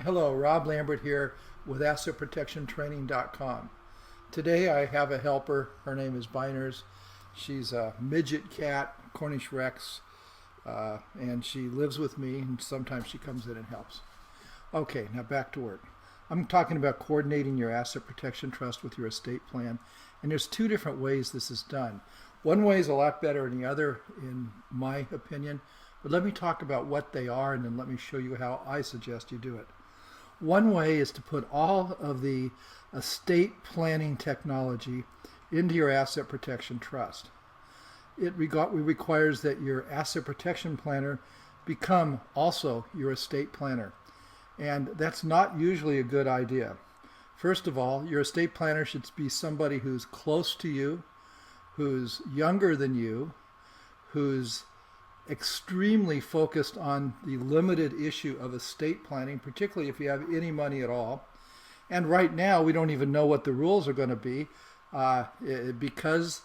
Hello, Rob Lambert here with AssetProtectionTraining.com. Today I have a helper. Her name is Biners. She's a midget cat, Cornish Rex, and she lives with me, and sometimes she comes in and helps. Okay, now back to work. I'm talking about coordinating your asset protection trust with your estate plan, and there's two different ways this is done. One way is a lot better than the other, in my opinion, but let me talk about what they are, and then let me show you how I suggest you do it. One way is to put all of the estate planning technology into your asset protection trust. It requires that your asset protection planner become also your estate planner. And that's not usually a good idea. First of all, your estate planner should be somebody who's close to you, who's younger than you, who's extremely focused on the limited issue of estate planning, particularly if you have any money at all. And right now, we don't even know what the rules are going to be because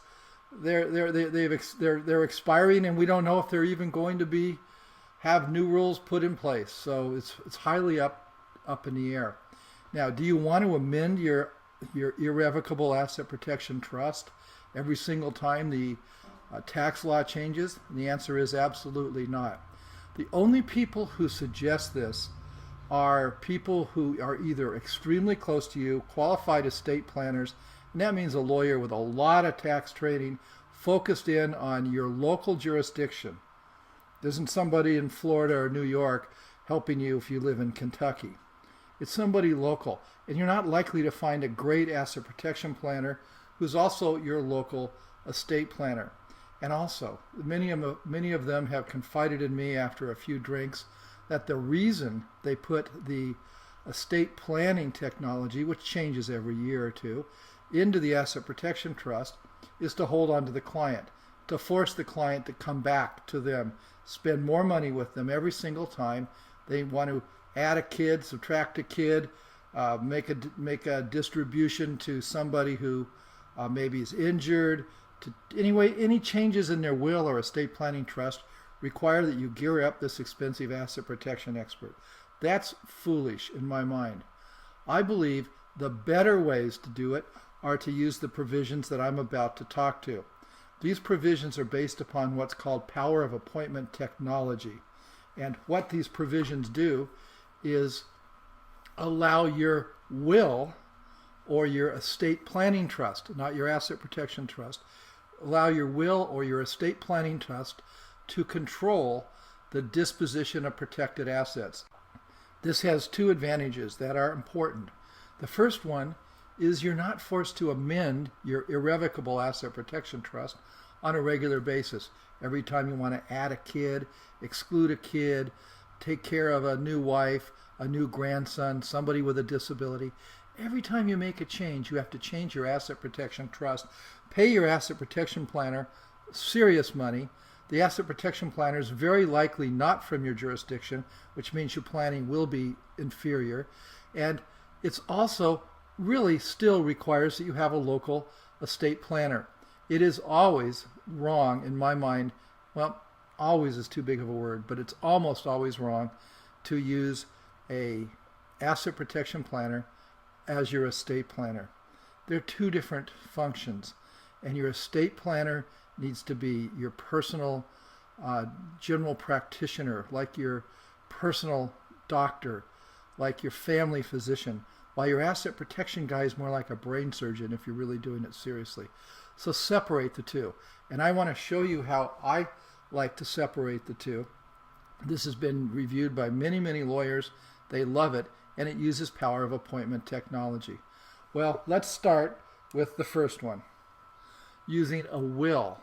they're expiring, and we don't know if they're even going to have new rules put in place. So it's highly up in the air. Now, do you want to amend your irrevocable asset protection trust every single time the tax law changes? And the answer is absolutely not. The only people who suggest this are people who are either extremely close to you, qualified estate planners, and that means a lawyer with a lot of tax training focused in on your local jurisdiction. There isn't somebody in Florida or New York helping you if you live in Kentucky. It's somebody local, and you're not likely to find a great asset protection planner who's also your local estate planner. And also, many of them have confided in me after a few drinks that the reason they put the estate planning technology, which changes every year or two, into the asset protection trust is to hold on to the client, to force the client to come back to them, spend more money with them every single time they want to add a kid, subtract a kid, make a distribution to somebody who maybe is injured. Anyway, any changes in their will or estate planning trust require that you gear up this expensive asset protection expert. That's foolish in my mind. I believe the better ways to do it are to use the provisions that I'm about to talk to. These provisions are based upon what's called power of appointment technology. And what these provisions do is allow your will or your estate planning trust, not your asset protection trust, allow your will or your estate planning trust to control the disposition of protected assets. This has two advantages that are important. The first one is you're not forced to amend your irrevocable asset protection trust on a regular basis. Every time you want to add a kid, exclude a kid, take care of a new wife, a new grandson, somebody with a disability. Every time you make a change, you have to change your asset protection trust, pay your asset protection planner serious money. The asset protection planner is very likely not from your jurisdiction, which means your planning will be inferior. And it's also really still requires that you have a local estate planner. It is always wrong in my mind, well, always is too big of a word, but it's almost always wrong to use a asset protection planner as your estate planner. They're two different functions, and your estate planner needs to be your personal general practitioner, like your personal doctor, like your family physician, while your asset protection guy is more like a brain surgeon if you're really doing it seriously. So separate the two. And I want to show you how I like to separate the two. This has been reviewed by many, many lawyers. They love it, and it uses power of appointment technology. Well, let's start with the first one, using a will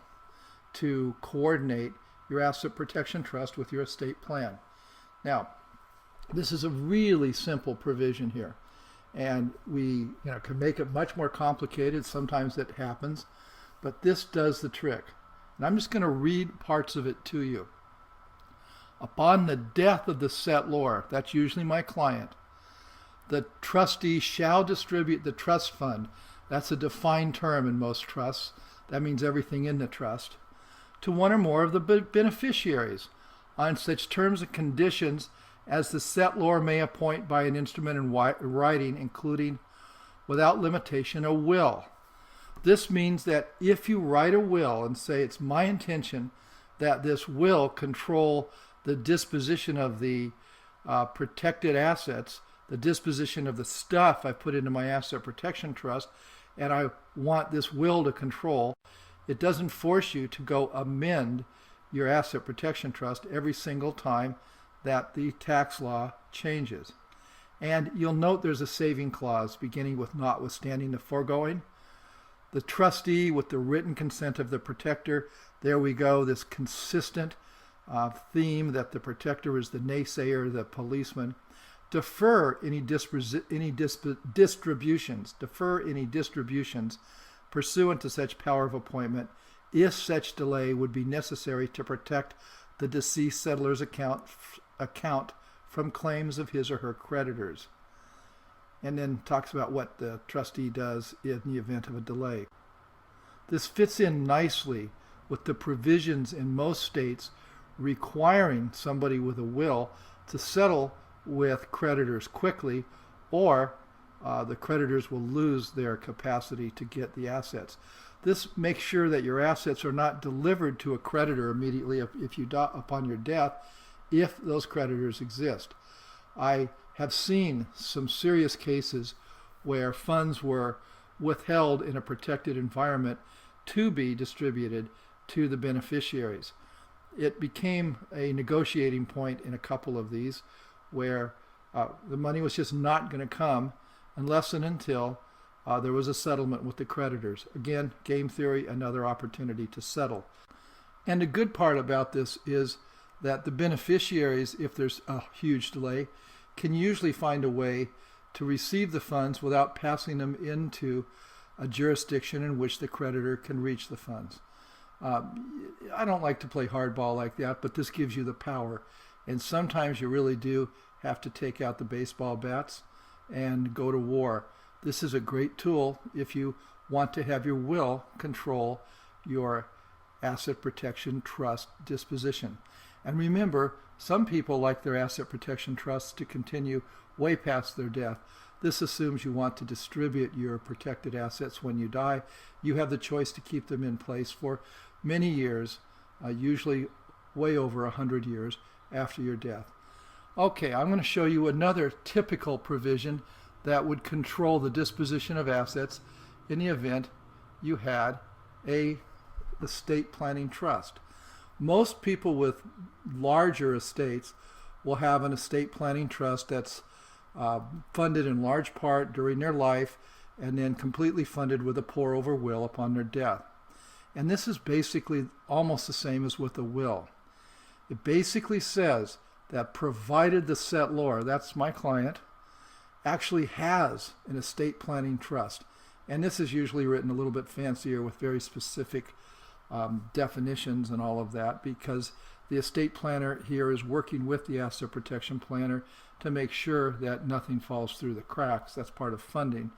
to coordinate your asset protection trust with your estate plan. Now, this is a really simple provision here, and we can make it much more complicated. Sometimes it happens, but this does the trick. And I'm just going to read parts of it to you. Upon the death of the settlor, that's usually my client, the trustee shall distribute the trust fund. That's a defined term in most trusts. That means everything in the trust. To one or more of the beneficiaries on such terms and conditions as the settlor may appoint by an instrument in writing, including, without limitation, a will. This means that if you write a will and say it's my intention that this will control the disposition of the protected assets, the disposition of the stuff I put into my asset protection trust, and I want this will to control, it doesn't force you to go amend your asset protection trust every single time that the tax law changes. And you'll note there's a saving clause beginning with notwithstanding the foregoing. The trustee, with the written consent of the protector, there we go, this consistent theme that the protector is the naysayer, the policeman. Defer any distributions pursuant to such power of appointment if such delay would be necessary to protect the deceased settler's account from claims of his or her creditors. And then talks about what the trustee does in the event of a delay. This fits in nicely with the provisions in most states requiring somebody with a will to settle with creditors quickly, or the creditors will lose their capacity to get the assets. This makes sure that your assets are not delivered to a creditor immediately if you die upon your death, if those creditors exist. I have seen some serious cases where funds were withheld in a protected environment to be distributed to the beneficiaries. It became a negotiating point in a couple of these where the money was just not going to come unless and until there was a settlement with the creditors. Again, game theory, another opportunity to settle. And the good part about this is that the beneficiaries, if there's a huge delay, can usually find a way to receive the funds without passing them into a jurisdiction in which the creditor can reach the funds. I don't like to play hardball like that, but this gives you the power. And sometimes you really do have to take out the baseball bats and go to war. This is a great tool if you want to have your will control your asset protection trust disposition. And remember, some people like their asset protection trusts to continue way past their death. This assumes you want to distribute your protected assets when you die. You have the choice to keep them in place for many years, usually way over 100 years after your death. Okay, I'm going to show you another typical provision that would control the disposition of assets in the event you had a estate planning trust. Most people with larger estates will have an estate planning trust that's funded in large part during their life and then completely funded with a pour-over will upon their death. And this is basically almost the same as with a will. It basically says that provided the settlor, that's my client, actually has an estate planning trust. And this is usually written a little bit fancier with very specific definitions and all of that, because the estate planner here is working with the asset protection planner to make sure that nothing falls through the cracks. That's part of funding.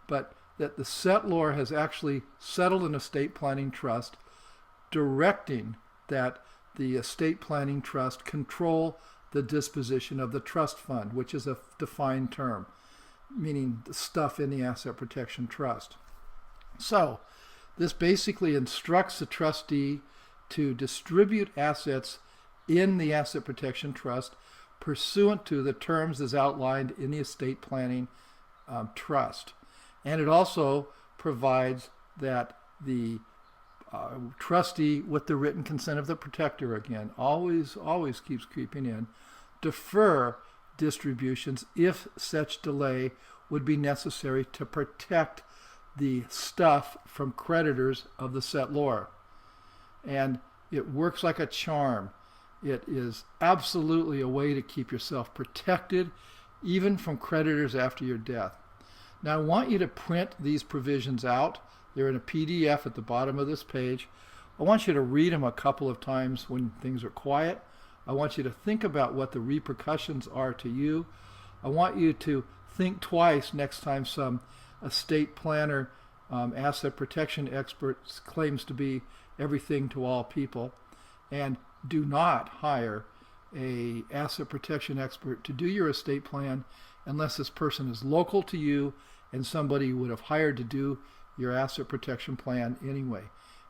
But that the settlor has actually settled an estate planning trust, directing that the estate planning trust control the disposition of the trust fund, which is a defined term, meaning the stuff in the asset protection trust. So this basically instructs the trustee to distribute assets in the asset protection trust pursuant to the terms as outlined in the estate planning trust. And it also provides that the trustee, with the written consent of the protector, again, always keeps creeping in, defer distributions if such delay would be necessary to protect the stuff from creditors of the settlor. And it works like a charm. It is absolutely a way to keep yourself protected, even from creditors after your death. Now, I want you to print these provisions out. They're in a PDF at the bottom of this page. I want you to read them a couple of times when things are quiet. I want you to think about what the repercussions are to you. I want you to think twice next time some estate planner, asset protection expert claims to be everything to all people. And do not hire a asset protection expert to do your estate plan unless this person is local to you and somebody you would have hired to do your asset protection plan anyway.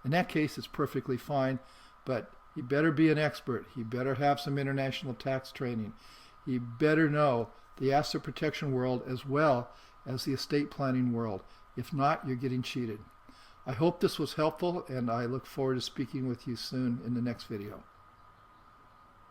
In that case, it's perfectly fine, but he better be an expert. He better have some international tax training. He better know the asset protection world as well as the estate planning world. If not, you're getting cheated. I hope this was helpful, and I look forward to speaking with you soon in the next video.